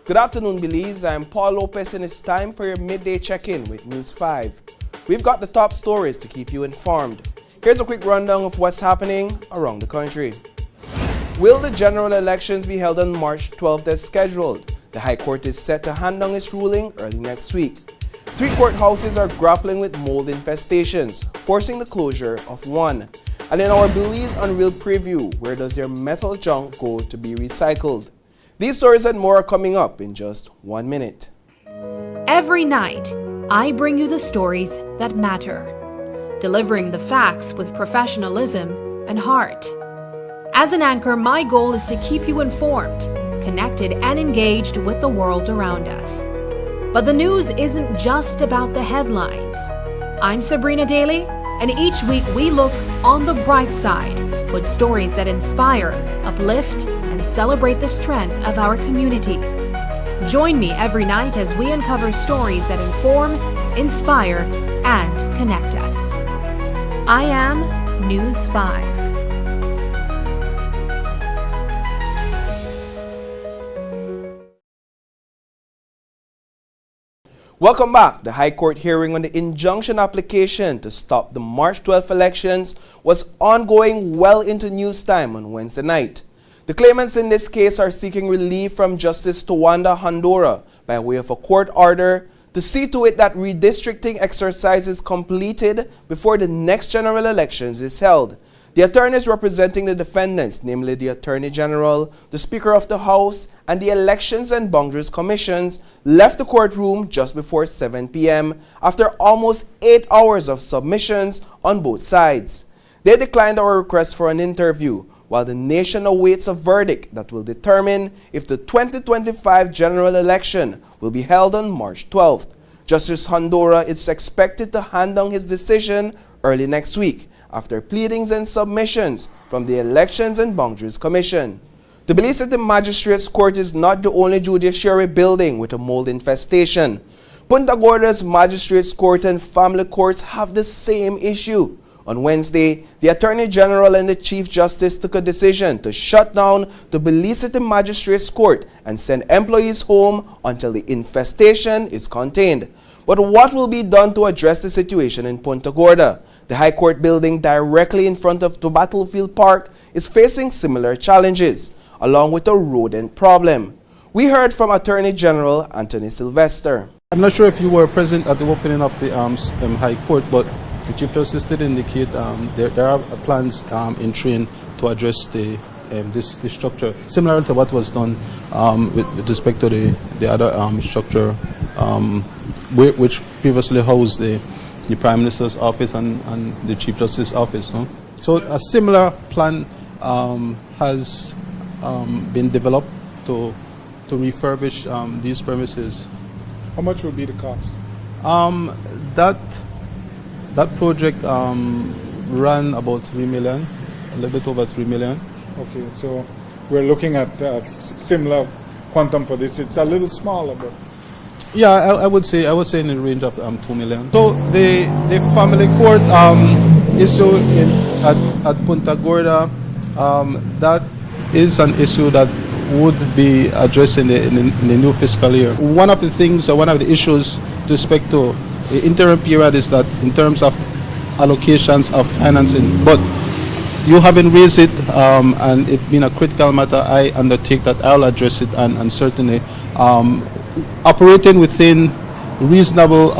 Good afternoon, Belize. I'm Paul Lopez, and it's time for your midday check-in with News 5. We've got the top stories to keep you informed. Here's a quick rundown of what's happening around the country. Will the general elections be held on March 12th as scheduled? The High Court is set to hand down its ruling early next week. 3 courthouses are grappling with mold infestations, forcing the closure of one. And in our Belize Unreal preview, where does your metal junk go to be recycled? These stories and more are coming up in just 1 minute. Every night, I bring you the stories that matter, delivering the facts with professionalism and heart. As an anchor, my goal is to keep you informed, connected, and engaged with the world around us. But the news isn't just about the headlines. I'm Sabrina Daly, and each week we look on the bright side with stories that inspire, uplift, and celebrate the strength of our community. Join me every night as we uncover stories that inform, inspire, and connect us. I am News 5. Welcome back. The High Court hearing on the injunction application to stop the March 12th elections was ongoing well into news time on Wednesday night. The claimants in this case are seeking relief from Justice Tawanda Handora by way of a court order to see to it that redistricting exercise is completed before the next general elections is held. The attorneys representing the defendants, namely the Attorney General, the Speaker of the House, and the Elections and Boundaries Commissions, left the courtroom just before 7 p.m. after almost 8 hours of submissions on both sides. They declined our request for an interview, while the nation awaits a verdict that will determine if the 2025 general election will be held on March 12th. Justice Handora is expected to hand down his decision early next week, after pleadings and submissions from the Elections and Boundaries Commission. The Belize City Magistrates Court is not the only judiciary building with a mold infestation. Punta Gorda's Magistrates Court and Family Courts have the same issue. On Wednesday, the Attorney General and the Chief Justice took a decision to shut down the Belize City Magistrates Court and send employees home until the infestation is contained. But what will be done to address the situation in Punta Gorda? The High Court building directly in front of the Battlefield Park is facing similar challenges, along with a rodent problem. We heard from Attorney General Anthony Sylvester. I'm not sure if you were present at the opening of the High Court, but the Chief Justice did indicate there are plans in train to address this structure, similar to what was done with respect to the other structure, which previously housed the Prime Minister's office and the Chief Justice's office. No? So a similar plan has been developed to refurbish these premises. How much would be the cost? That project ran about 3 million, a little bit over 3 million. Okay, so we're looking at similar quantum for this. It's a little smaller, but yeah, I would say in the range of 2 million. So the family court issue at Punta Gorda, that is an issue that would be addressed in the new fiscal year. One of the things, one of the issues with respect to the interim period is that in terms of allocations of financing, but you haven't raised it, and it being a critical matter, I undertake that I'll address it, and certainly operating within reasonable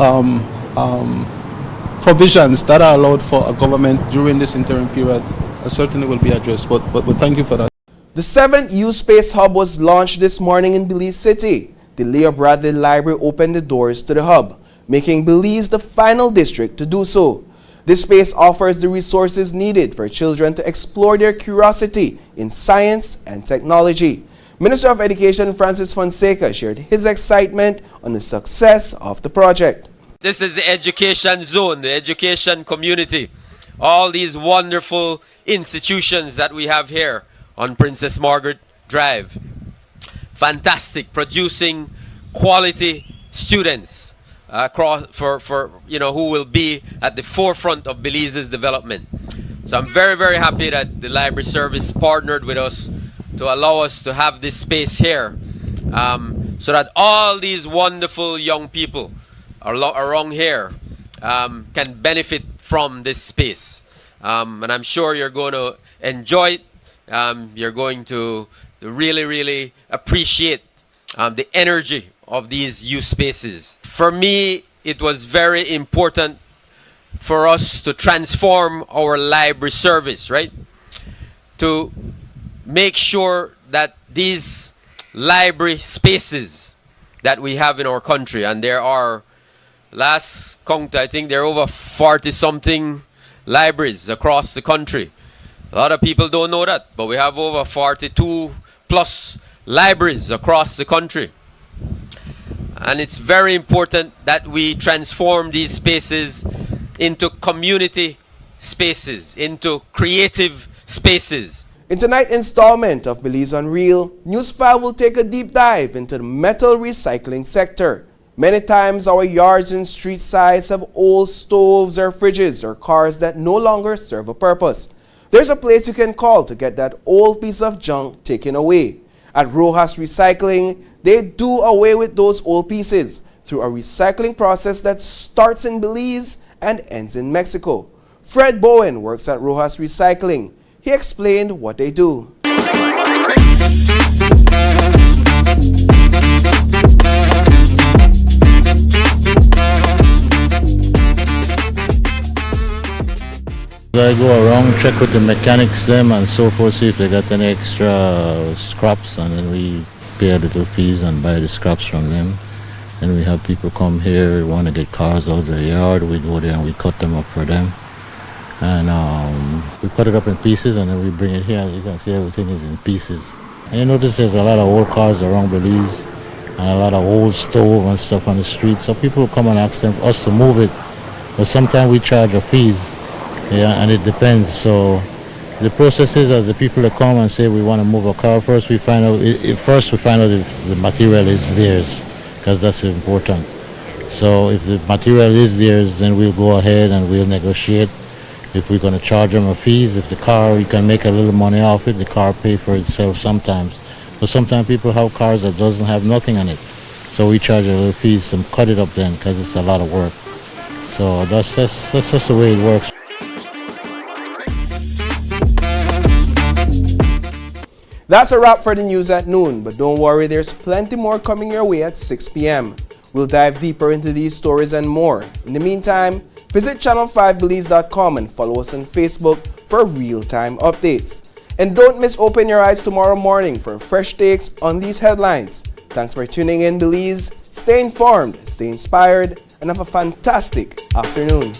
provisions that are allowed for a government during this interim period certainly will be addressed, but thank you for that. The 7th U-Space Hub was launched this morning in Belize City. The Leo Bradley Library opened the doors to the hub, making Belize the final district to do so. This space offers the resources needed for children to explore their curiosity in science and technology. Minister of Education Francis Fonseca shared his excitement on the success of the project. This is the education zone, the education community. All these wonderful institutions that we have here on Princess Margaret Drive. Fantastic, producing quality students who will be at the forefront of Belize's development. So I'm very, very happy that the library service partnered with us to allow us to have this space here. so that all these wonderful young people around here can benefit from this space. And I'm sure you're going to enjoy it. You're going to really, really appreciate the energy of these youth spaces. For me, it was very important for us to transform our library service, right? To make sure that these library spaces that we have in our country, and there are, last count, I think there are over 40 something libraries across the country. A lot of people don't know that, but we have over 42 plus libraries across the country. And it's very important that we transform these spaces into community spaces, into creative spaces. In tonight's installment of Belize Unreal, News 5 will take a deep dive into the metal recycling sector. Many times our yards and street sides have old stoves or fridges or cars that no longer serve a purpose. There's a place you can call to get that old piece of junk taken away. At Rojas Recycling, they do away with those old pieces through a recycling process that starts in Belize and ends in Mexico. Fred Bowen works at Rojas Recycling. He explained what they do. I go around, check with the mechanics them and so forth, see if they got any extra scraps, and then we pay a little fees and buy the scraps from them. And we have people come here, want to get cars out of the yard, we go there and we cut them up for them. And we cut it up in pieces and then we bring it here. As you can see, everything is in pieces. And you notice there's a lot of old cars around Belize and a lot of old stove and stuff on the street. So people come and ask us to move it, but sometimes we charge a fees. Yeah, and it depends. So the process is, as the people that come and say we want to move a car, first we find out if the material is theirs, because that's important. So if the material is theirs, then we'll go ahead and we'll negotiate. If we're going to charge them a fees, if the car, you can make a little money off it, the car pay for itself sometimes. But sometimes people have cars that doesn't have nothing on it. So we charge a little fees, some cut it up then, because it's a lot of work. So that's just the way it works. That's a wrap for the news at noon, but don't worry, there's plenty more coming your way at 6 p.m. We'll dive deeper into these stories and more. In the meantime, visit channel5belize.com and follow us on Facebook for real-time updates. And don't miss Open Your Eyes tomorrow morning for fresh takes on these headlines. Thanks for tuning in, Belize. Stay informed, stay inspired, and have a fantastic afternoon.